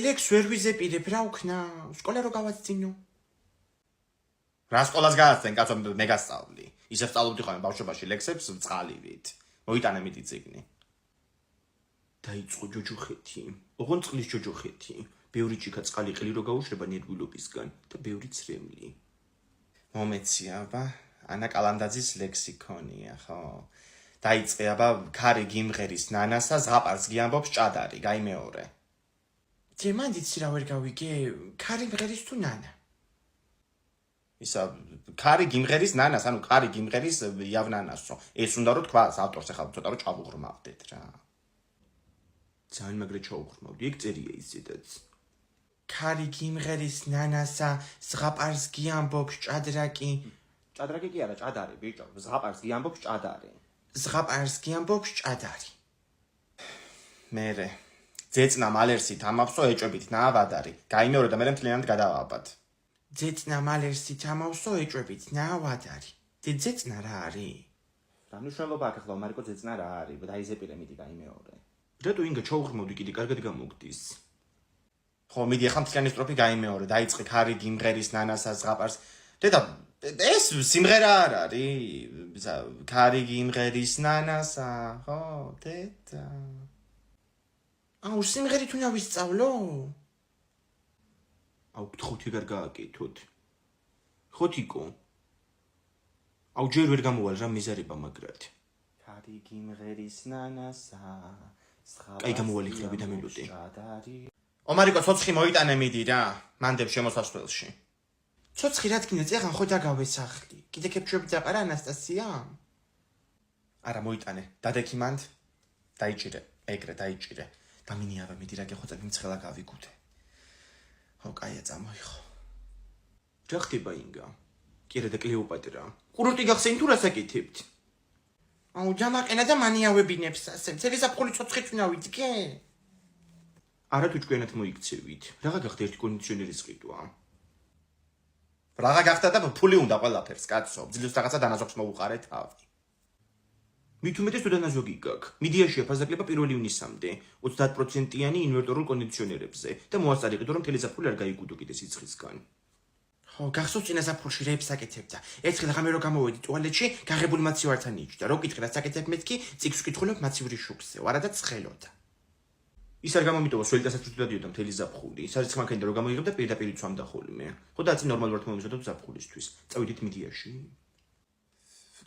ლექს ვერ ვიზეპირებ, რა უქნა? სკოლა რო გავაცდინო. რა სკოლას გააცდენ, კაცო, მე გასწავლი. ისე სწავლობდი ხოლმე ბავშვობაში ლექსებს წყალივით. მოიტანე მიდი წიგნი. დაიწყო ჯოჯოხეთი. ოღონ წყლის ჯოჯოხეთი. ბევრი ჭიქა წყალი ყელი რო გაუშვება ნერვულობისგან და ბევრი ცრემლი. მომეცია, აბა, ანა კალანდაძის ლექსიკონია, ხო? დაიწყე, აბა, ქარი გიმღერის ნანასა ზღაპარს გიამბობს ჭადარი, გაიმეორე. მან იცი რა ვერ გავიგე, ქარი მღერის თუ ნანა? ისა, ქარი გიმღერის ნანას, ანუ ქარი გიმღერის იავნანასო. ეს უნდა რომ თქვას ავტორს, ახლა ცოტა რომ ჩავუღრმავდეთ რა. ძალიან მაგრე ჩაუღრმავდი, ეგ წერია ისედაც. ქარი გიმღერის ნანასა ზღაპარს გიამბობს ჭადრაკი. ჭადრაკი კი არა, ჭადარი, ბიჭო, ზღაპარს გიამბობს ჭადარი. ზღაპარს გიამბობს ჭადარი. მერე ძეწნა მალერსით ამავსო ეჭვებით ნაავადარი. გაიმეორე და მე მთლიანად გადავაბად. ძეწნა მალერსით ამავსო ეჭვებით ნაავადარი. ძეწნა რა არის? რა მნიშვნელობა აქვს ახლა მარიკო ძეწნა რა არის? დაიზეპირე მიდი გაიმეორე. რატო ინგა ჩაუღრმავდი კიდე კარგად გამოგდის? ხო, მიდი ახლა მთლიანი სტროფი გაიმეორე. დაიწყე ქარი გიმღერის ნანასა ზღაპარს. დედა, ეს სიმღერა არ არის? ქარი გიმღერის ნანასა, ხო, დედა. აუ, სიმღერით უნდა ვისწავლო? აუ, გთხოვთ ეგარ გააკეთოთ. ხოთიკო. აუ, ჯერ ვერ გამოვალ რა მიზარება მაგრად. ქარი გიმღერის ნანასა ზღაპარს. კაი გამოვალ იქნები და მელოდი. ომარიკო ცოცხი მოიტანე მიდი რა, მანდებ შემოსასვლელში. ცოცხი რა თქმა უნდა, ეხან ხო დაგავესახლი. კიდე კეფშები დაყარა ანასტასია? არა მოიტანე, დადექი მანდ. დაიჭირე, ეგრე დაიჭირე. დამინიავა მიდი რა გეხოწა მიმცხელა გავიგუთე. ხო, კაია წამოიღო. რა ხდება ინგა? კირა და კლეოპატრა. ყურორტი გახსენ თუ რას აკეთებთ? აუ, ჯამაყენა და მანიავებინებს ასე. წელი საფხული ცოცხით უნდა ვიდგე? არა თუ ჭკვიანად მოიქცევით. რაღა გახდა ერთი კონდიციონერის ყიდვა? რაღა გახდა და ფული უნდა ყველაფერს, კაცო. ძლივს რაღაცა დანაზოგს მოუყარე თავი. მით უმეტეს თუ დანაზოგი გაქვს. მიდიაში აფაზაკლება 1 ივნისამდე 30%-იანი ინვერტორულ კონდიციონერებზე და მოასწარი ყიდვა რომ მთელი საფხული არ გაიგუდო კიდე სიცხისგან. ხო, გახსოვს წინა საფხულში რეებს აკეთებდა. ერთხელ ღამე რო გამოვედი ტუალეტში, გაღებული მაცივართან იჯდა. რო კითხე რა საკეთებ მეთქი, წიგს ვკითხულობ მაცივრის შუქზე, არა და ცხელოდა. ის არ გამომიტოვა სველიტასაც თუ დადიოდა მთელი ზაფხული. სარიცხ მანქანა რო გამოიღებდა პირდაპირ იცვამდა ხოლმე. ხო და აცი ნორმალურად მომიზოდოთ ზაფხულისთვის. წავიდით მიდიაში?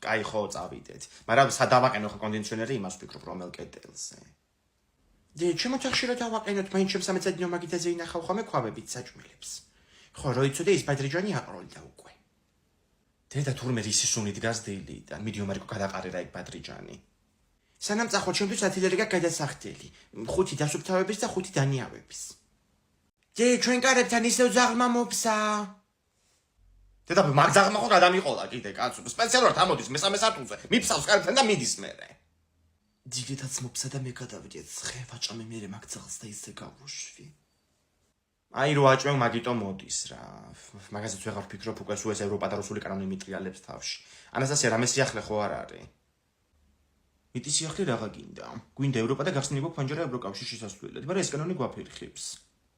კაი ხო წავიდეთ. მაგრამ სადავაყენო ხო კონდიციონერი იმას ვფიქრობ რომელ კედელზე. ჩემო თახში რო დავაყენოთ, მაინც ჩემს სამეცადინო მაგიდაზე ინახავ ხოლმე ქვაბებით საჭმელებს. ხო, რო იცოდე ის ბადრიჯანი აყროლდა უკვე. დედა თურმე რისი სუნი დგას დილიდან. მიდი ომარიკო გადაყარე რა ეგ ბადრიჯანი. სანამ წახვალ ჩემთვის 10 ლარი გაქვს გადასახდელი. 5 დასუფთავების და 5 დანიავების. ჩვენ კარებთან ისევ ზაღლმა მოფსა. დედა მაგზაღმა ხო გადამიყოლა კიდე კაცო. სპეციალურად ამოდის მესამე სართულზე. მიფსავს კარებთან და მიდის მერე. ძიგეთაც მოფსა და მე გადავიდეთ. ხე ვაჭამე მერე მაგზაღს და ისე გავუშვი. აი რო აჭმევ მაგიტო მოდის რა. მაგასაც ვეღარ ვფიქრობ უკვე სულ ეს ევროპა და რუსული კანონი მიტრიალებს თავში. ანასტასია რამე სიახლე ხო არ არის? მიტი სიახლე რაღა გინდა? გვინდა ევროპა და გახსნილიყო ფანჯარა ევროკავშირში სასვლელად, მაგრამ ეს კანონი გვაფერხებს.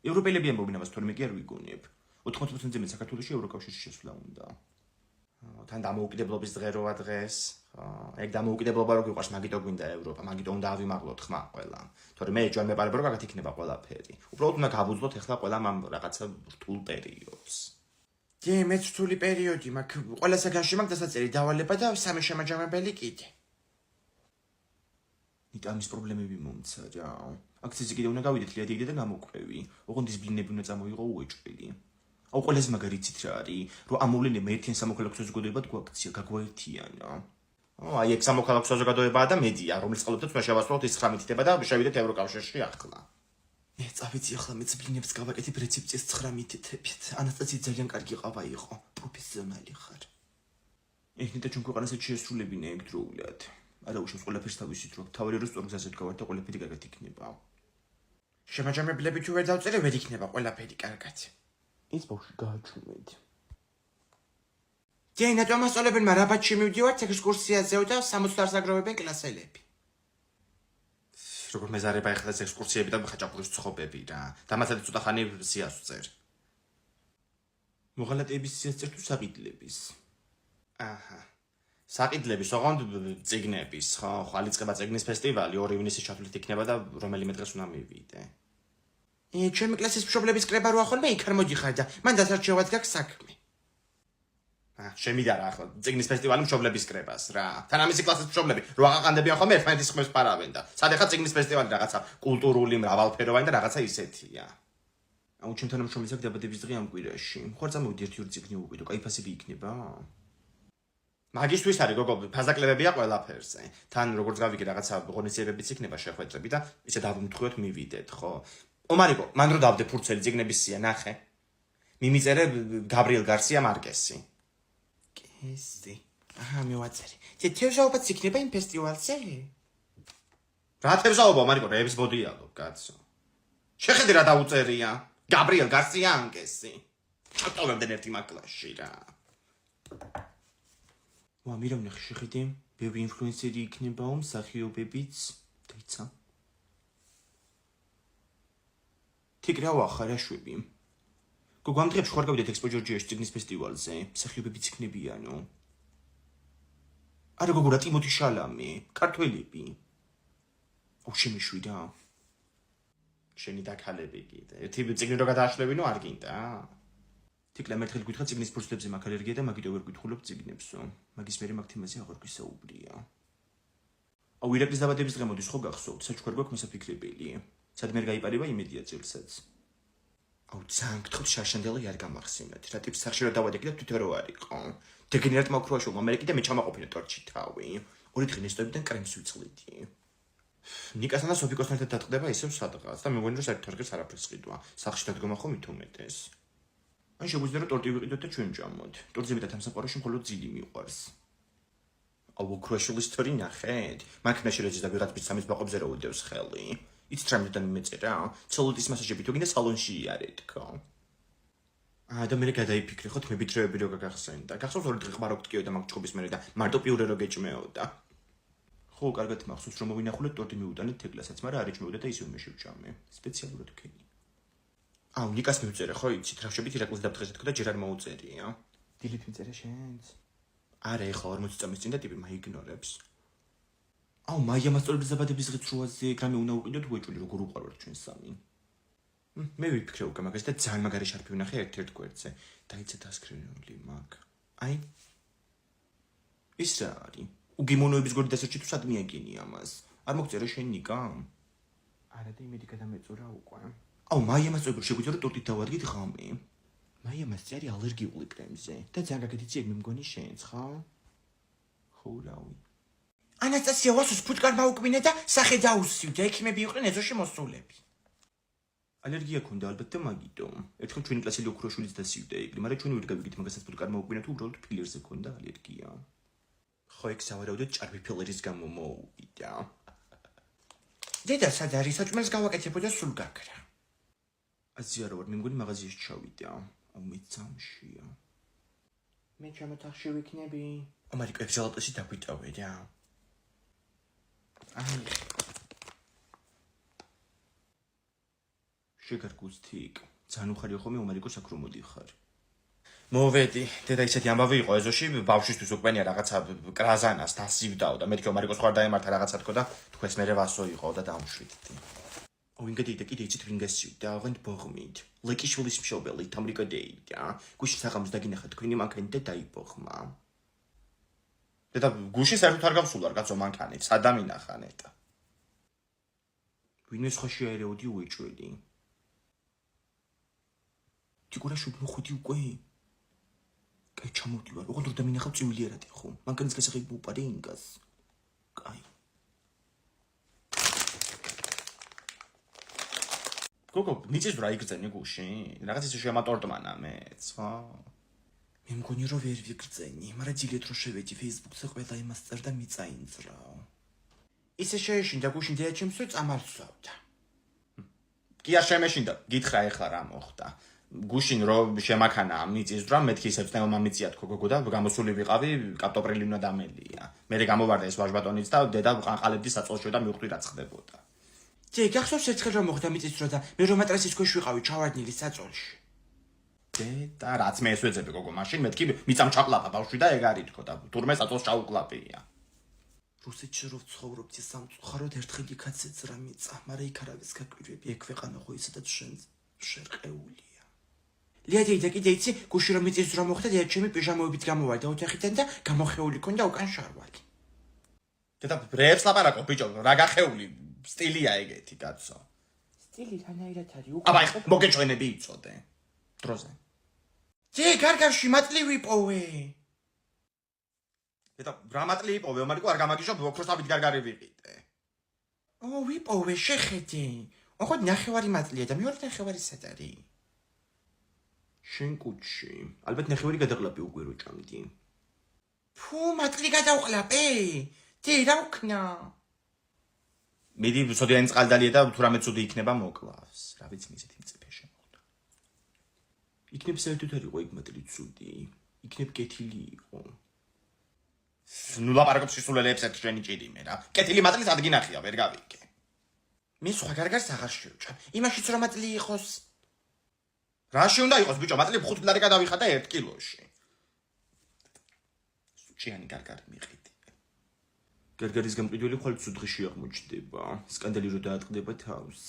ევროპელები ამბობენ ამას, თორემე კი არ ვიგონებ. 80%-ზე მე საქართველოში ევროკავშირში შესვლა უნდა. თან დამოუკიდებლობის დღე როა დღეს. ეგ დამოუკიდებლობა რო გიყვარს, მაგიტო გვინდა ევროპა, მაგიტო უნდა ავიმაღლოთ ხმა ყველა. თორემ მე ჯერ მეპარებ რომ გაგათ იქნება ყველაფერი. უბრალოდ უნდა გავუძლოთ ახლა ყველა ამ რაღაცა რთულ პერიოდს. მეც რთული პერიოდი მაქვს. ყველა საგანში მაქვს დასაწერი დავალება და სამი შემაჯამებელი კიდე. ამის პრობლემები მომცა რა. აქციზე კიდე უნდა გავიდეთ ლიადიდე და გამოკვევი. ოღონდ ის ბლინები უნდა წამოიღო უეჭველი. აუ ყველაზე მაგარი იცით რა არის, რომ ამ მოვლენებმა ერთიან სამოქალაქო საზოგადოებად გვაქცია, გაგვაერთიანა. აი ეგ სამოქალაქო საზოგადოებაა და მედია, რომელიც წყალობდაც მე შევასწავლოთ ის 9 თითება და შევიდეთ ევროკავშირში ახლა. მე წავიცი ახლა მეც ბლინებს გავაკეთებ რეცეპციის 9 თითებით. ანასტასია ძალიან კარგი ყავა იყო, პროფესიონალი ხარ. ეხნით ჩვენ ქვეყანას შეესრულებინა ეგ დროულად. არა უშავს ყველაფერს თავისით რომ თავი რო სწორ გზაზე გავარ და ყველაფერი კარგად იქნება. შემაჯამებლები თუ ვერ დავწერე ვერ იქნება ყველაფერი კარგად. ის ბავშვი გააჩუმეთ. დიანა მასწავლებელმა რაბატში მივდივართ ექსკურსიაზეო და 60 არს აგროვებენ კლასელები. როგორ მეზარება ეხლა ეს ექსკურსიები და ხაჭაპურის ცხობები რა. დამაცად ცოტა ხანი სიას ვწერ. მოღალატეების სიას წერ თუ საყიდლების? აჰა. საყიდლების, ოღონდ წიგნების, ხო, ხვალ იწყება წიგნის ფესტივალი, 2 ივნისის ჩათვლით იქნება და რომელიმე დღეს უნდა მივიდე. ჩემი კლასის მშობლების კრება რო ახონმე იქ არ მოდიხარ და მან დასარჩევად გაქვს საქმე. შემიდა რა ახლა წიგნის ფესტივალი მშობლების კრებას რა. თან ამისი კლასის მშობლები რო აყანდებიან ხოლმე ერთმანეთის ხმებს პარავენ და სად ეხა წიგნის ფესტივალი რაღაცა კულტურული მრავალფეროვანი და რაღაცა ისეთია. აუ ჩემ თანამშრომლის აქვს დაბადების დღე ამ კვირაში. ხوار წამოვიდი 1-2 წიგნი უყიდო, კაი ფასები იქნება? მაგისთვის არის გოგო, ფაზაკლებებია ყველაფერზე. თან როგორც გავიგე რაღაცა ღონისძიებებიც იქნება შეხვედრები და ისე დავუმთხოვოთ მივიდეთ, ხო? ომარიკო, მან რო დავდე ფურცელი წიგნების სია, ნახე. მიმიწერე გაბრიელ გარსია მარკესი. კესი. აჰა, მივაწერი. თევზაობაც იქნება იმ ფესტივალზე? რა თევზაობა, მარიკო, რეებს ბოდიალო, კაცო. შეხედე რა დაუწერია. გაბრიელ გარსია ანკესი. ჩატოვებდნენ ერთი მაკლასში რა. მიროვნე შეხედე, ბევრი ინფლუენსერი იქნებაო, მსახიობებიც, დაიცა. თიკრავა ხარაშვები. გოგო ამ დღეებში ხარ გავიდეთ ექსპო ჯორჯიაში წიგნის ფესტივალზე, მსახიობებიც იქნებიანო. არა გოგო რა ტიმოთი შალამი, ქართველები. აუ შემიშვიდა. შენი დაქალები კიდე. ერთი წიგნი რო გადააშლებინო არ გინდა. თიკლა მერთხელ გითხრა წიგნის ფურცლებზე მაგ ალერგია და მაგით ვერ გითხულობ წიგნებსო. მაგის მერე მაგ თემაზე აღარ გვისაუბრია. აუ ირაკლის დაბადების დღე მოდის ხო გახსოვთ? საჩუქარ გვაქვს მოსაფიქრებელი. სადმე არ გაიპარება იმედია წელსაც. აუ ძალიან გთხოვთ შარშანდელი არ გამახსენეთ. რა ტიპის სახში რა დავადეკი და თვითონ რო არისო. დეგენერატ მოკრუაშულმა მერეკი და მე ჩამაყოფინე ტორჩი თავი. 2 დღე ნესტობიდან კრემს ვიცლიდი. ნიკასთან და სოფიკოსთან ერთად დატყდება ისევ სადღაც და მეგონი რომ საერთოდ არგეს არაფერს ყიდვა. სახში დადგომა ხომ ითუმეტეს. ან შეგვიძლია რომ ტორტი ვიყიდოთ და ჩვენ ჯამოთ. ტორტზე მეტად ამ საყვაროში მხოლოდ ძილი მიყვარს. აუ მოკრუაშულის თორი ნახეთ? მანქანაში რეჯის და ვიღაც ბიჭ სამის ბაყობზე რა უდევს ხელი. იცით რა მეთქი მეწერა? ცელულიტის მასაჟები თუ გინდა სალონში იარეთ, ხო? და მე გადაიფიქრე, ხო თმებითრეები რო გაგახსენდა. გახსოვს 2 დღე ხმარო გტკიო და მაგ ჩხობის მერე და მარტო პიურე რო გეჭმეოდა. ხო, კარგად მახსოვს რომ მოვინახულეთ ტორტი მივუტანეთ თეკლასაც, მაგრამ არ ეჭმეოდა და ისევ მე შევჭამე. სპეციალურად ქენი. აუ ნიკას მივწერე, ხო იცით, რა შევით ირაკლის დაფთხეზე თქო და ჯერ არ მოუწერია. დილით მიწერე შენს? არა, ეხლა 40 წამის წინ და ტიპი მაიგნორებს. აუ მაია მასწავლებლების დაბადების დღის როაზე გრამი უნდა უყიდოთ უეჭველი როგორ უყარვართ ჩვენ სამი. მე ვიფიქრე უკვე მაგას და ძალიან მაგარი შარფი ვნახე ერთ-ერთ გვერდზე. დაიცა დასკრინული მაგ. აი ის რა არის? უგიმონოების გვერდი დასერჩი თუ სად მიაგინი ამას? არ მოგწერე შენ ნიკა? არა და იმედი გადამეწურა უკვე. აუ მაია მასწავლებელი შეგვიძლია რომ ტორტით დავადგით ღამე. მაია მასწარი ალერგიული კრემზე და ძალიან გაგეთიცი ეგ მე მგონი შენც, ხო? ხო რავი. ანასტასია ვასოს ფუტკარ მაუკვინე და სახე დაუსივდა, ექიმები იყვნენ ეზოში მოსულები. ალერგია ქონდა ალბათ და მაგიტომ. ერთხელ ჩვენი კლასელი ოქროშვილიც დასივდა ეგრე, მაგრამ ჩვენ ვერ გავიგით მაგასაც ფუტკარ მაუკვინე თუ უბრალოდ ფილერზე ქონდა ალერგია. ხო ეგ სავარაუდოდ ჭარბი ფილერის გამო მოუვიდა. დედა სად არის? საჭმელს გავაკეთებო და სულ გაქრა. აზია რა ვარ, მე მგონი მაღაზიაში ჩავიდა. აუ მე ძამშია. მე ჩემოთ ახში ვიქნები. ამარიკო ეგ ჟალატოსი დაგვიტოვე რა. აი შეგარგუსთიკ ძალიან უხარია ხოლმე ომარიკო საქრო მოდიხარ. მოვედი, დედა ისეთი ამბავი იყო ეზოში, ბავშვისთვის უკმენია რაღაცა კრაზანას დასივდაო და მეთქი ომარიკოს ხარ დაემართა რაღაცა თქო და თქვენს მერე ვასო იყო და დამშვიდდი. აუ ინგედი და კიდე იცით ვინ გასივდა, აღენთ ბოღმით. ლეკიშვილის მშობელი თამრიკო დეიდა. გუშინ საღამოს დაგინახა თქვენი მანქანით და დაიბოღმა. დედა გუშინ საერთოდ არ გავსულა რა კაცო მანქანით, სადამინახან ეტა. ვინმე სხვა შეაერეოდი უეჭველი. თიკურა შუბლო ხუთი უკვე. კაი ჩამოვდივარ, ოღონდ რომ დამინახავ წვიმლიერად ხო? მანქანის გასაღები უპარე ინგას. კაი. გოგო, მიწის რა იგრძენი გუშინ? რაღაც ისე შემატორტმანა მეც, ხო? მე მგონი რომ ვერ ვიგრძენი, მაგრამ ძილეთ რო შევედი Facebook-ზე ყველა იმას წერ და მიწაინძრაო. ისე შეეშინდა გუშინ დედა ჩემს რო წამარცვავდა. კი არ შემეშინდა, გითხრა ეხლა რა მოხდა. გუშინ რო შემაქანა მიწის ძრა, მეთქი ისე წნევა მიწია თქო გოგო და გამოსული ვიყავი, კარტოფილი უნდა დამელია. მე გამოვარდა ეს ვაჟბატონიც და დედა ყანყალებდი საწოლში და მივხვდი რა ხდებოდა. ძე, გახსოვს ერთხელ რომ მოხდა მიწის დრო და მე რომ მატრასის ქვეშ ვიყავი ჩავარდნილი საწოლში. და რაც მე ეს ვეძები გოგო, მაშინ მეთქი მიწამ ჩაყლაპა ბავშვი და ეგ არის თქო და თურმე საწოლს ჩაუკლაპია. რუსეთში რო ვცხოვრობდი სამწუხაროდ ერთხელ იქაც ეძრა მიწა, მაგრამ იქ არავის გაკვირვები, ეგ ქვეყანა ხო ისედაც შერყეულია. ლია და კიდე იცი, გუში რომ მიწის დრო მოხდა და ჩემი პიჟამოებით გამოვარდა ოთახიდან და გამოხეული ქონდა უკან შარვალი. და ბრებს ლაპარაკო ბიჭო, რა გახეული სტილია ეგეთი კაცო. სტილი რანაირად არის? აბა ეხ მოგეჭვენები იწოდე. დროზე. ძე, გარგარში მატლი ვიპოვე. და რამატლი იპოვე, მარიკო არ გამაგიშო ოქროსავით გარგარი ვიყიდე. ვიპოვე, შეხედე. ოღონდ ნახევარი მატლია და მეორე ნახევარი სად არის? შენ კუჩში. ალბათ ნახევარი გადაყლაპი უკვე რო ჭამდი. ფუ, მატლი გადავყლაპე? ძე, რა ვქნა? მიდი სოდიანი წყალდალია და თუ რამე ცუდი იქნება მოკლავს. რა ვიცი მისეთი მწიფე შემოხდა. იქნებ საერთოდ არ იყო იქ მატლი ცუდი. იქნებ კეთილი იყო. ნუ ლაპარაკობ სისულელეებს ერთ შენი ჭირი მე რა. კეთილი მატლიც ადგინახია, ვერ გავიგე. მე სხვა გარგარს აღარ შევჭამ. იმაშიც რომ მატლი იყოს. რაში უნდა იყოს ბიჭო, მატლი 5 ლარი გადავიხადა 1 კილოში. სუჭიანი გარგარი მიყიდი. გარგარის გამყიდველი ხვალ ცუდღში აღმოჩნდება. სკანდალი რო დაატყდება თავს.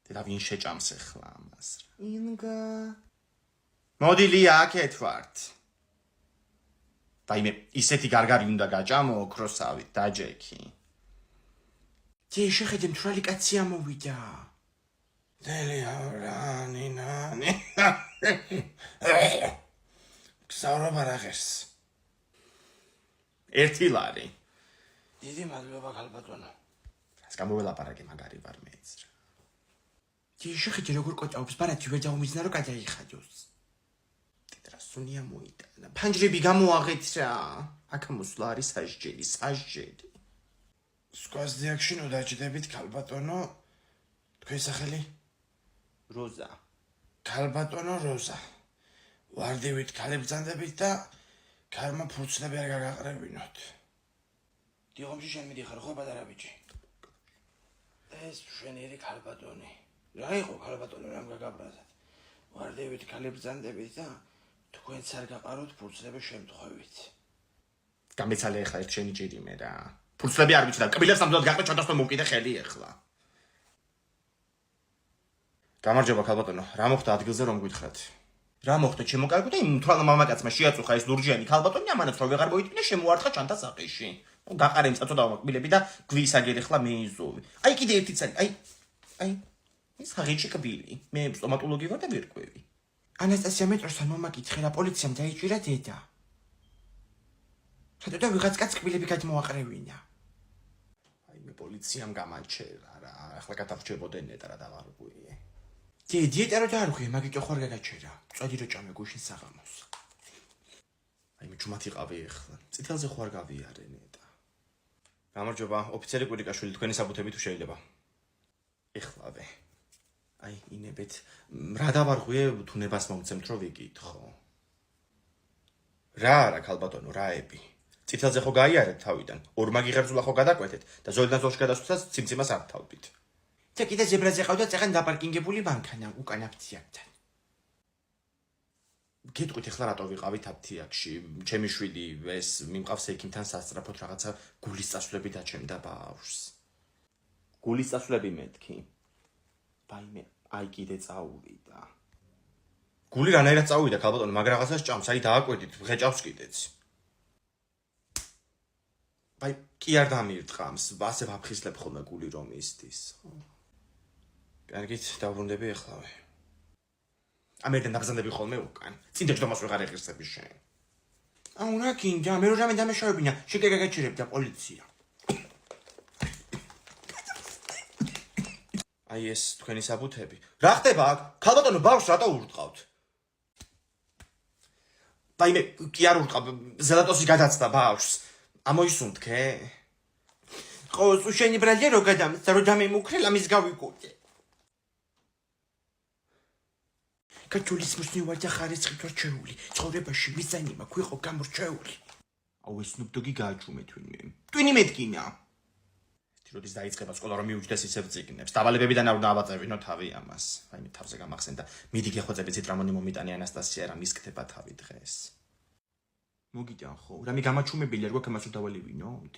და ვინ შეჭამს ახლა ამას? ინგა. მოდი ლია აქეთ ვართ. დაიმე ისეთი გარგარი უნდა გაჭამო ოქროსავით დაჯექი. ძე, შეხედე მთვრალი კაცი ამოვიდა. დელია რანინანი. ქსავრობა რა ღერს. 1 ლარი. დიდი მადლობა ქალბატონო. რას გამოველაპარაკე მაგარი ვარ მეც რა. ძე, შეხედე როგორ კოტაობს, ბარათი ვერ დაუმიზნა რომ გადაიხადოს. რა სუნია მოიტანა. ფანჯრები გამოაღეთ რა. აქ მოსვლა არის სასჯელი, სასჯელი. სკვას დიაქში ნუ დაჭდებით ქალბატონო. თქვენი სახელი? როზა. ქალბატონო როზა. ვარდივით ქალებძანდებით და ქარმა ფურცლები არ გაგაყრებინოთ. დიღომში შენ მიდიხარ ხო პატარა ბიჭი? ეს მშვენიერი ქალბატონი. რა იყო ქალბატონი რამ გაგაბრაზად? ვარდივით ქალებძანდებით და თქვენც არ გაყაროთ ფურცლების შემთხვევით. გამეცალე ახლა ერთ შენი ჭირი მე რა. ფურცლები არ ვიცი და კბილებს ნამდვილად გაყრე ჩადასტო მოვკიდე ხელი ახლა. გამარჯობა ქალბატონო, რა მოხდა ადგილზე რომ გითხრათ? რა მოხდა ჩემო კარგო და იმ თვალა მამაკაცმა შეაწუხა ეს ლურჯიანი ქალბატონი ამანაც რო ვეღარ მოიტანე შემოარტყა ჩანთა საყიში. გაყარე იმ წაწოდა მოკბილები და გვისაგერ ახლა მეიზოვი. აი კიდე ერთიც არის. აი ის ხაღიჭი კბილი. მე სტომატოლოგი ვარ და ვერკვევი. ანასტასია მეტროსთან მომაკითხე რა პოლიციამ დაიჭირა დედა. სადაც ვიღაც კაც კბილები გადმოაყრევინა. აი მე პოლიციამ გამაჩერა რა. ახლა გადავრჩებოდენ ნეტა რა დავარღვიე. დიეტა რო დაარღვიე, მაგიტო ხوار გაგაჩერა. წვადი რო ჭამე გუშინ საღამოს. აი მე ჩუმად იყავი ახლა. წითელზე ხوار გავიარე ნეტა. გამარჯობა, ოფიცერი კვირიკაშვილი, თქვენი საბუთები თუ შეიძლება. ეხლავე. აი ინებეთ რა დავარღვიე თუ ნებას მომცემთ რომ ვიკითხო. რა არა ქალბატონო, რაები. წითელზე ხო გაიარეთ თავიდან. ორმაგი ღერძულა ხო გადაკვეთეთ და ზოლიდან ზოლში გადასვლას ციმციმას არ თავდით. და კიდე ზებრაზე ყავდა წეღან დაპარკინგებული მანქანა უკან აფთიაქთან. გეტყვით ახლა რატო ვიყავით აფთიაქში? ჩემი შვილი ეს მიმყავს ექიმთან სასწრაფოდ რაღაცა გულის წასვლები დაჩემდა ბავშვს. გულის წასვლები მეთქი. ვაიმე, აი კიდე წაუვიდა. გული რანაირად წაუვიდა ქალბატონო, მაგ რაღაცას ჭამს, აი დააკვირდით, ღეჭავს კიდეც. აი კი არ დამირტყამს, ასე ვაფხიზლებ ხოლმე გული რომ ისდის. კარგით, დავბრუნდები ახლავე. ამერიდან დაბზანდები ხოლმე უკან. წინ დაჯდომას ვეღარ ეღირსები შენ. აუ რა გინდა, მე რო რამე დამეშავებინა, შეკე გაგაჩერებდა პოლიცია. აი ეს თქვენი საბუთები. რა ხდება აქ? ქალბატონო, ბავშვს რატო ურტყავთ? ვაიმე, კი არ ურტყავ, ზელატოსი გადაცდა ბავშვს. ამოისუნთქე? ხო, სუშენი ბრალია რო გადამცა, რო დამემუქრელა მის გავიკუტე. კაჩულის მოსნივარ და ხარისხით ვარ ჩეული. ცხოვრებაში მიზანი მაქვს ვიყო გამორჩეული. აუ ეს სნუპდოგი გააჩუმე თვინმე. ტვინი მედგინა. როდის დაიწყება სკოლა რომ მიუჯდეს ისევ წიგნებს. დავალებებიდან არ უნდა ავაწევინო თავი ამას. აი მე თავზე გამახსენდა. მიდი გეხვეწები ციტრამონი მომიტანი ანასტასია რა მისკდება თავი დღეს. მოგიტან ხო? რამე გამაჩუმებელია როგორ ამას დავალებინოთ?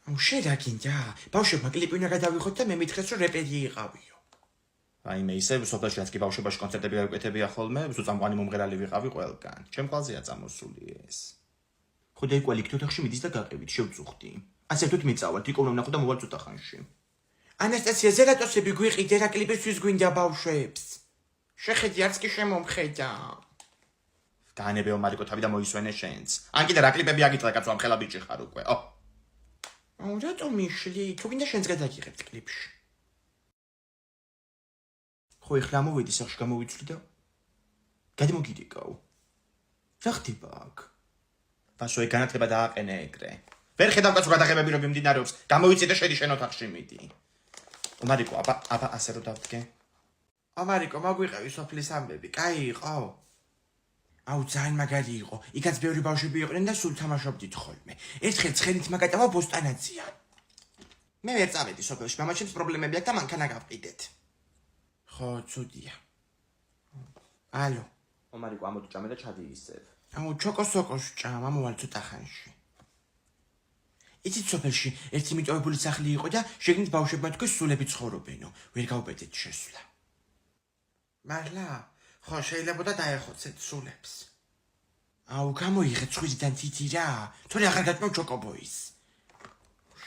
აუ შენ რა გინდა? ბავშვებმა კლიპი უნდა გადავიხოთ და მე მითხრეს რომ რეპეტი იყავიო. აი მე ისევ სოფელში რაც კი ბავშვებაში კონცერტები გავიკეთებია ხოლმე, უწამყვანი მომღერალი ვიყავი ყველგან. ჩემ ყალზეა წამოსული ეს. ხო და ეკვალი ქთოთახში მიდის და გაყევით, შევწუხდი. ასე თუთ მიწავალ, თიკო ვნახო და მოვალ ცოტა ხანში. ანასტასია ზერატოსები გვიყიდე რა კლიპისთვის გვინდა ბავშვებს. შეხედი არც კი შემომხედა. დაანებეო მარიკო თავი და მოისვენე შენც. ან კიდე რა კლიპები აგიტყდა კაცო ამ ხელა ბიჭი ხარ უკვე. აუ რატომ მიშლი? თუ გინდა შენც გადაგიღებთ კლიპში. ხო ეხლა მოვედი სახში გამოვიცვლი და გადმოგიდიკავ. რა ხდება აქ? ბაშო ეგ განათლება დააყენე ეგრე. ვერ ხედავ კაცო გადაღებები რომ მიმდინარეობს. გამოიწი და შედი შენ ოთახში მიდი. მარიკო, აბა ასე რომ დავდგე. ამარიკო, მაგვიყევი სოფლის ამბები. კაი იყო? აუ ძალიან მაგარი იყო. იქაც ბევრი ბავშვები იყვნენ და სულ თამაშობდით ხოლმე. ერთხელ ცხენით მაგატავა ბოსტანაძიან. მე ვერ წავედი სოფელში, მამაჩემს პრობლემები აქვს და მანქანა გავყიდეთ. ხო, ცუდია. ალო. მარიკო, ამოდი ჭამე და ჩადი ისევ. აუ ჩოკოსოკოს ჭამ, ამოვალ ცოტა ხანში. იცით სოფელში ერთი მიტოვებული სახლი იყო და შეგნით ბავშვებმა თქვენ სულები ცხოვრობენო, ვერ გავბედეთ შესვლა. მართლა? ხო, შეიძლება და დაეხოცეთ სულებს. აუ გამოიღეთ ცხვირიდან თითი რა, თორე აღარ გატმევ ჩოკობოის.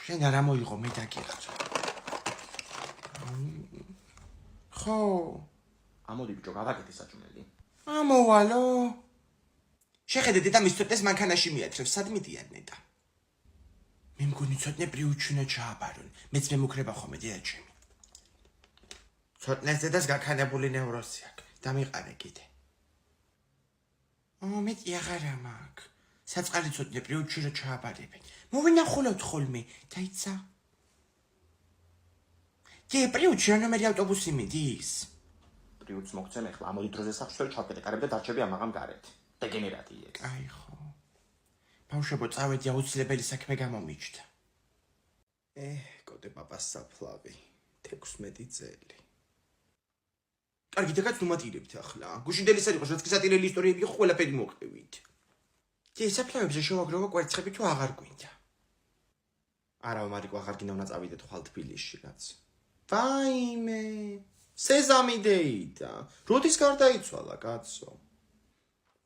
შენ არ ამოიღო მე დაგიღარ. ხო, ამოდი ბიჭო, გავაკეთე საჭმელი. ამოვალო. შეხედე დედა მისწოდდეს მანქანაში მიათრევს, სად მიდიან ნეტა. მე მგონი ცოტნე პრიუჩუნა ჩააბარონ, მეც მემუქრება ხოლმე დედა ჩემი. ცოტნეს დედას გაქანებული ნევროზი აქვს, დამიყარე კიდე. მეტი აღარა მაქვს. საწყალი ცოტნე პრიუჩუნა ჩააბარებენ. მოვინახულოთ ხოლმე, დაიცა. დი პრიუჩუნა ნომერი ავტობუსი მიდის. პრიუჩს მოგცემ ახლა, ამოდი დროზე სახში ვერ ჩავკეტე კარები და დარჩები ამაღამ გარეთ. დეგენერატი ეგ. აი ხო. ბავშვებო, წავედი აუცილებელი საქმე გამომიჩნდა. კოდე პაპას საფლავი. 16 წელი. კარგი, და კაც ნუმატირებთ ახლა. გუშინდელი სად იყოს, რაც კი სატირელი ისტორიები იყო, ყველაფერი მოყევით. დი საფლავებზე შევაგროვო კვერცხები თუ აღარ გვინდა. არა, მარიკო, აღარ გინდა უნდა წავიდეთ ხვალ თბილისში რაც. ვაიმე, სეზამი დეიდა. როდის გარდაიცვალა კაცო?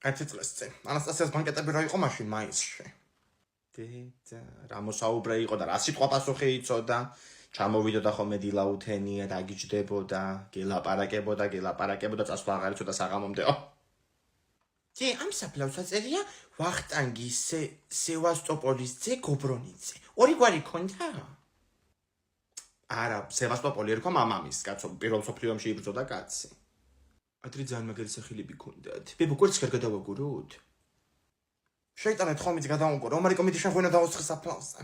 10 წელს წინ. ანასტასიას ბანკეტები რა იყო მაშინ მაისში. დედა, რა მოსაუბრე იყო და რა სიტყვა პასუხი იცოდა. ჩამოვიდოდა ხოლმე დილაუთენია და აგიჯდებოდა, გელაპარაკებოდა, წასვლა აღარ იცოდა საღამომდე. დი ამ საფლავს აწერია ვახტანგი სევასტოპოლის ძე გობრონიძე. ორი გვარი ქონდა? არა, სევასტოპოლი ერქვა მამამის, კაცო, პირველ მსოფლიო ომში იბრძოდა კაცი. ადრე ძალიან მაგარი სახელები ქონდათ. ბებო, კვერცხს ხარ გადავაგუროთ? შეიტანეთ ხომიც გადავამყურო, მარიკო მიდი შენ ღვინო დაუსხე საფლავზე.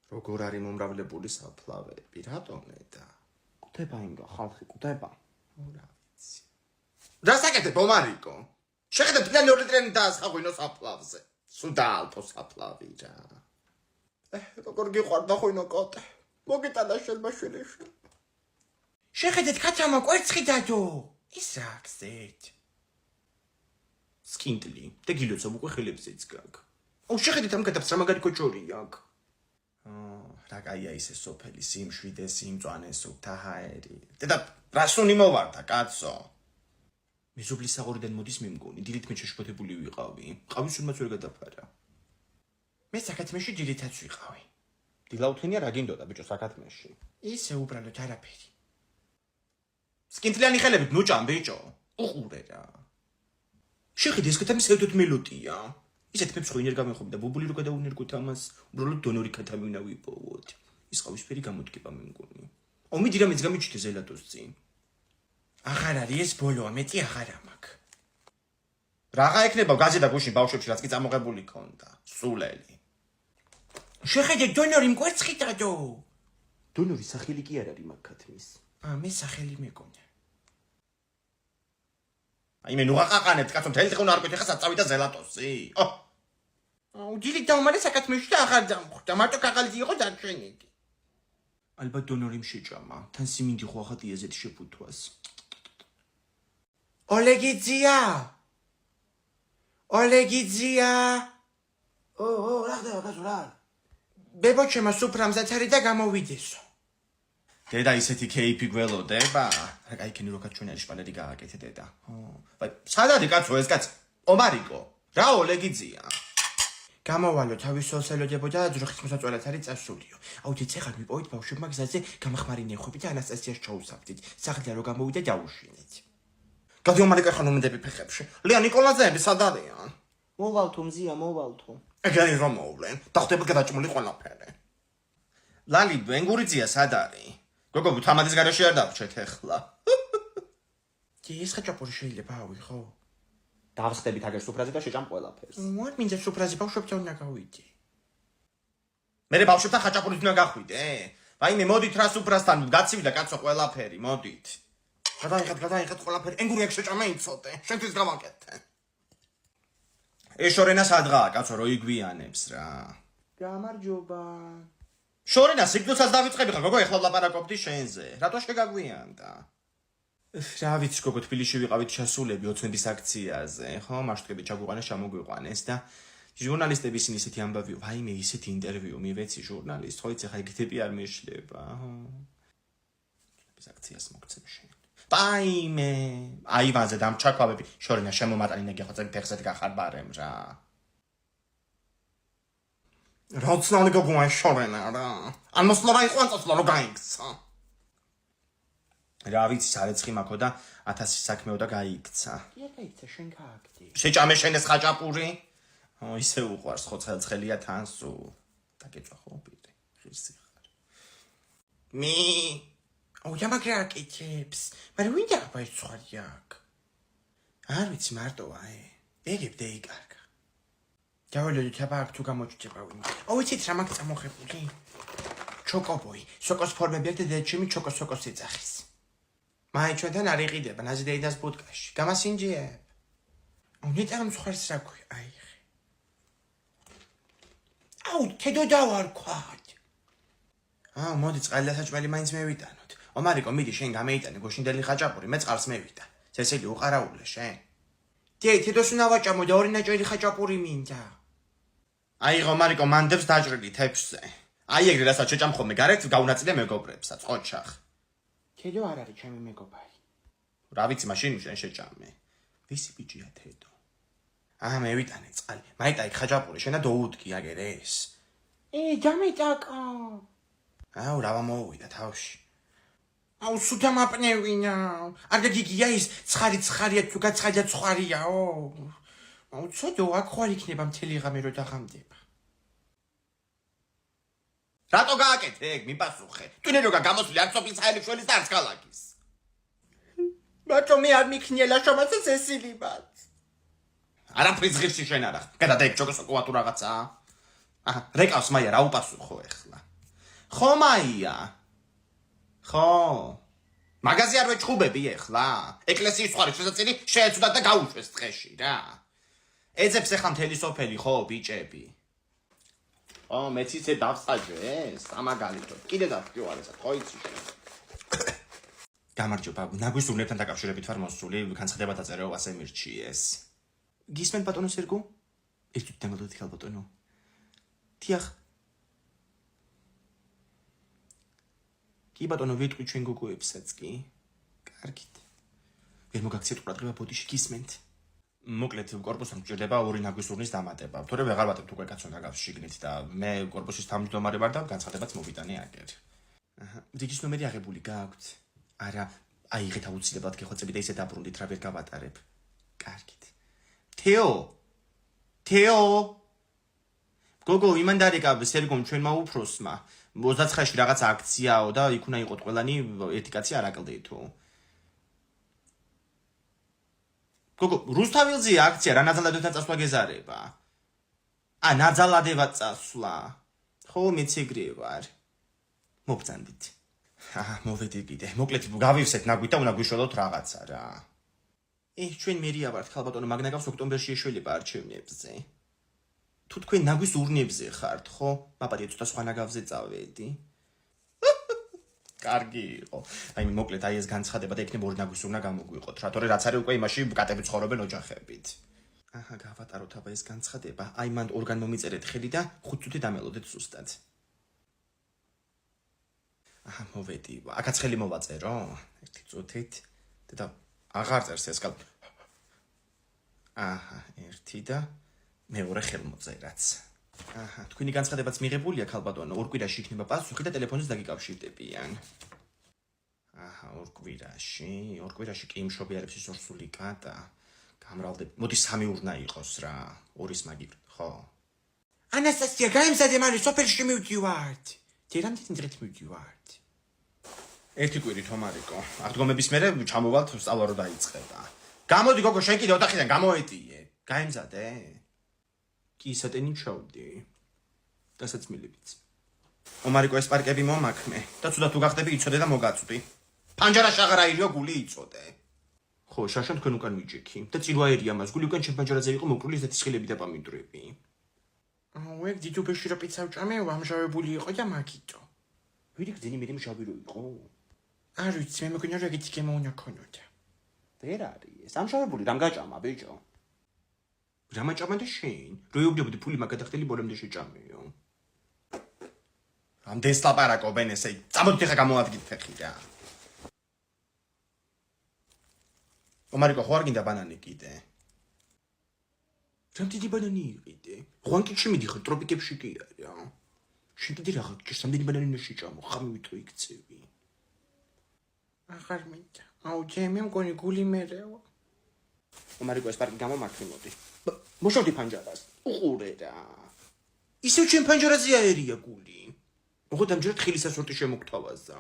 როგორ არის მომრავლებული საფლავები, რატომ და? კვდება ინგა, ხალხი კვდება. რა ვიცი. რა საკეთებ, მარიკო? შეხედე თლიანი 2 ლიტრიანი დაასხაღვინო საფლავზე. სულ დაალფო საფლავი რა. როგორ გიყვარდა ღვინო კოტე? მოგიტანა შენ მაშინაში. შეხედეთ ქათამა კვერცხი დადო. ის რა გზეთ? სკინტლი და გილოცავ უკვე ხელებზეც გაგ. აუ შეხედეთ ამ კეთებს რა მაგარი კოჭორი აქვს. რა კაია ისე სოფელი, სიმშვიდე, სიმწვანე, სუფთაჰაერი. დედა, რასუნი მოვარდა, კაცო? მე ზობლის საღორიდან მოდის მე მგონი, დილით მე შეშფოთებული ვიყავი. ყავის სულმაც ვერ გადაფარა. მე საკათმეში დილითაც ვიყავი. დილაუთენია რა გინდოდა ბიჭო საკათმეში? ისე უბრალოდ არაფერი. სკინტლიანი ხელებით ნუჭამ ბიჭო. უყურე რა. შეხედე ეს ქათამი საერთოდ მელოდია. ისეთ ფებს ხო ინერ გამეხობ და ბუბული რო გადაუნერგოთ ამას, უბრალოდ დონორი ქათამი უნდა ვიპოვოთ. ის ყავისფერი გამოდგება მე მგონი. ომი დირამეც გამიჩნდა ზელატოს წინ. აღარ არის ეს ბოლოა, მეტი აღარ მაქვს. რაღა ეკნება გაზი და გუშინ ბავშვებში რაც კი წამოღებული ქონდა. სულელი. შეხედე დონორი მკვერცხი დადო. დონორი სახელი კი არ არის მაგ ქათმის. მე სახელი მეკონა. აი მე ნუ აყაყანებთ კაცო, მთელი დღე უნდა არ კვეთე ხა საწავიდა ზელატოსი. აუ დილით დავმარე საკათმეში და აღარ დამხვდა. მარტო ქაღალდი იყო დარჩენილი. ალბათ დონორიმ შეჭამა. თან siminდი ხო ახლა დიეზეთ შეფუთვას. ოლეგიძია! ოლეგიძია! რა ხდება კაცო რა? ბებოჩემა სუფრამზეც არის და გამოვიდესო. დედა ისეთი кейფი გველოდება? რა იქენი როკა ჩვენელი შპალერი გააკეთე დედა. ვაი, სად არის კაცო ეს კაცი? ომარიკო. რა ოლეგიძია? გამოვალო თავის სოლს ელოდებოდა და ძროხის მოსაწვევად არის წასულიო. აუდით ეხლა მიპოვით ბავშვებმა გზაზე გამახმარი ნეხვები და ანასტასიას ჩაუსაფრდით. სახლიდან რო გამოვიდა დაუშინეთ. გადი ომარიკო ხან უმდები ფეხებში. ლია ნიკოლაძეები სად არიან? მოვალთო მზია, მოვალთო. ეგარი რომ მოვლენ. დახტება გადაჭმული ყველაფერი. ლალი ბენგურიძია სად არის? გოგო თამადის garaში არ დავრჩეთ ეხლა. ეს ხაჭაპური შეიძლება ავიღო? დავხსდებით აგერ სუფრაზე და შეჭამ ყველაფერს. არ მინდა სუფრაზე ბავშვებთან უნდა გავიდე. მე ბავშვებთან ხაჭაპურით უნდა გახვიდე? ვაიმე მოდით რა სუფრასთან გაცივდა კაცო ყველაფერი, მოდით. გადაიხეთ ყველაფერი. ენგური აქ შეჭამე იცოდე. შენთვის გავაკეთე. ეს შორენა სადღაა კაცო რო იგვიანებს რა. გამარჯობა. შორენა სიგნალსაც დავიწყები ხა გოგო ეხლა ვლაპარაკობდი შენზე. რატო შეგაგვიანდა? რა ვიცი გოგო თბილისში ვიყავით ჩასულები ოცნების აქციაზე, ხო? მასშტაბები ჩაგვიყვანეს, ჩამოგვიყვანეს და ჟურნალისტები ისინი ისეთი ამბავი, ვაიმე ისეთი ინტერვიუ მივეცი ჟურნალისტ, ხო იცი ხა ეგეთები არ მეშლება, ხო? ეს აქციას მოგცემ შენ. ვაიმე, აივანზე დამჩაქვავები, შორენა შემომატანინე გეხოცები ფეხზე გახარბარემ რა. როცნალი გოგოა შორენა რა. ან მოსლობა იყო ან წასვლა რო გაიქცა. რა ვიცი სარეცხი მაქო და 1000 საქმეო და გაიქცა. გაიქცა შენ გააკეთე. შეჭამე შენ ეს ხაჭაპური? ისე უყვარს ხო ცხელცხელია თან სულ. დაგეჭვა ხო პირი. ღირსი ხარ. მაგრა აკეთებს. მაგრამ ვინ დააბა ეს ცხარი აქ? არ ვიცი მარტოა ეგებ დაიკარგა. დავალოდი თაბა აქ თუ გამოჭდება ვინ. ვიცით რა მაგ წამოხებული? ჩოკობოი. სოკოს ფორმები აქვს და დედაჩემი ჩოკოს ეძახის. მაი ჩვენთან არ იყიდება ნაზიდეიდას ბუდკაში. გამასინჯიებ. ნეტარ მსხვერს რა ქვია? თედო დავარქვათ. მოდი წყალი დასაჭმელი მაინც მევიტანოთ. ომარიკო მიდი შენ გამეიტანე გოშინდელი ხაჭაპური, მე წყალს მევიდა. წესელი უყარაულე შენ. თედოს უნდა ვაჭამო და ორი ნაჭერი ხაჭაპური მინდა. ომარიკო მანდებს დაჭრილი თეფშზე. ეგრე რასაც შეჭამ ხოლმე გარეთ გაუნაწილე მეგობრებსაც, ყოჩახ. თედო არ არის ჩემი მეგობარი. რა ვიცი მაშინ შენ შეჭამე. ვისი ბიჭია თედო? მევიტანე წყალი. მაიტა იქ ხაჭაპური შენ და დაუდგი აგერ ეს. დამეტაკა. რა მომოვიდა თავში. სუთა მაპნევინა. არ გიგია ის ცხარია თუ გაცხარია ცხარიაო. ცოდო აქ ხარ იქნება მთელი ღამე რო დაღამდება. რატო გააკეთე ეგ მიპასუხე? ტუნე როგა გამოსული არც ოფის ხალიშველის და არც კალაკის. ბატონო მე არ მიქნიელა შომაცეს ესილიბად. არაფრის ღირსი შენ არა. გადადაიქ ჩოკოსოკოა თუ რაღაცა. რეკავს მაია რა უპასუხო ეხლა. ხო მაია. ხო. მაგაზი არ ვეჭხუბები ეხლა. ეკლესიის ხარი შესაწილი შეეცვდა და გაუშვეს ტყეში რა. ეძებს ეხლა მთელი სოფელი ხო ბიჭები. მეც ისე დავსაჯეს, ამაგალითოდ. კიდე დავკივარესად, ხო იცი შენ. გამარჯობა, ნაგვის ურნებთან დაკავშირებით ვარ მოსული, განცხადება დაწერეო ასე მირჩიეს. გისმენთ ბატონო სერგო? ეს თუ დამალოთ ხალ ბატონო. თიახ. კი ბატონო ვიტყვი ჩვენ გოგოებსაც კი. კარგით. ვერ მოგაქციეთ ყურადღება ბოდიში გისმენთ. მოკლედ კორპუსთან გჭირდება ორი ნაგვის ურნის დამატება. თორე ვეღარ ვატებ უკვე კაცო ნაგავს შიგნით და მე კორპუსის თავმჯდომარე ვარ და განცხადებაც მოვიტანე აგერ. რიგის ნომერი აღებული გააქვთ? არა, აიღეთ აუცილებლად გეხოცები და ისე დაბრუნდით რა ვერ გავატარებ. კარგით. თეო. გოგო, იმანდარიკა სერგომ ჩვენმა უფროსმა 29-ში რაღაც აქციაო და იქ უნდა იყოთ ყველანი ერთი კაცი არ აკლდეითო. გოგო, რუსთავილზეა აქცია, რა ნაძალადებთან წასვლა გეზარება? ნაძალადებად წასვლა. ხო, მეც ეგრე ვარ. მობრძანდით. მოვედი კიდე. მოკლედ გავივსეთ ნაგვით და უნდა გვიშველოთ რაღაცა რა. ჩვენ მერია ვართ, ხალბატონო, მაგნაგავს ოქტომბერში ეშველება არჩევნებზე. თუ თქვენ ნაგვის ურნებზე ხართ, ხო? მაპატია ცოტა სხვა ნაგავზე წავედი. კარგი იყო. აი მოკლედ აი ეს განცხადება და იქნებ ორი ნაგვის უნდა გამოგვიყოთ რა, თორე რაც არის უკვე იმაში კატები ცხოვრობენ ოჯახებით. აჰა, გავატაროთ აბა ეს განცხადება. აი მან ორგან მომიწერეთ ხელი და 5 წუთი დამელოდეთ ზუსტად. აჰა, მოვედი. აქაც ხელი მოვაწერო? 1 წუთით. და აღარ წერს ეს კალ. აჰა, 1 და მეორე ხელმოწერაც. აჰა, თქვენი განცხადებაც მიღებულია, ქალბატონო, 2 კვირაში იქნება პასუხი და ტელეფონით დაგიკავშირდებიან. აჰა, 2 კვირაში კი იმშობიარებს ის ორსული კატა. გამრავლდები. მოდი 3 ურნა იყოს რა. 2-ის მაგივრ, ხო? ანასტასია, გაემზადე მალე, სოფელში მივდივართ. რამდენი დღით მივდივართ? 1 კვირი თომარიკო. აღდგომების მერე ჩამოვალთ სწავლა რო დაიწყება. გამოდი გოგო, შენ კიდე ოთახიდან გამოეტიე. გაემზადე? კი სატენი ჩავდი. დასაცმელებიც. ომარიკო ეს პარკები მომაქმე და თუნდაც თუ გახდები იცოდე და მოგაწვდი. პანჯარა შაღარაირიო გული იწოდე. ხო, შაშან თქვენ უკან მიჯექი და წილვაერია მას გული უკან ჩემ პანჯარაზე იყო მოკლული ზეთისხილები და პამინდვრები. ეგ დიდუბეში რა პიცა ვჭამე, ვამჟავებული იყო და მაგიტო. ვირი გძენი მე მშავი რო იყო? არ ვიცი, მე მეგონა რა გითი გემოვნა ქონოდა. ვერ არის. ამშავებული რამ გაჭამა, ბიჭო? რამ აჭამა და შენ? რო იუბდებოდი ფული მაგადახდელი ბოლომდე შეჭამეო. რამდენს ლაპარაკობენ ესე? წამოდით ახლა გამოადგით ფეხი რა. ომარიკო, ხო არ გინდა ბანანი კიდე? რამ დიდი ბანანი იყიდე? ღვანკიჩი მიდიხარ, ტროპიკებში კი არა. შენ დიდი რა გჭირს, რამდენი ბანანი უნდა შეჭამო, ხამი ვითო იქცევი. აღარ მინდა. აუ, ჩემი მგონი გული მერეო. ომარიკო, ეს პარკი გამომართვი მოდი. მოშავდი პანჯარას. უყურე რა. ისევ ჩემ პანჯარაზე აერია გული. მოხოთ ამჯერად ხილისას როტი შემოგთავაზა.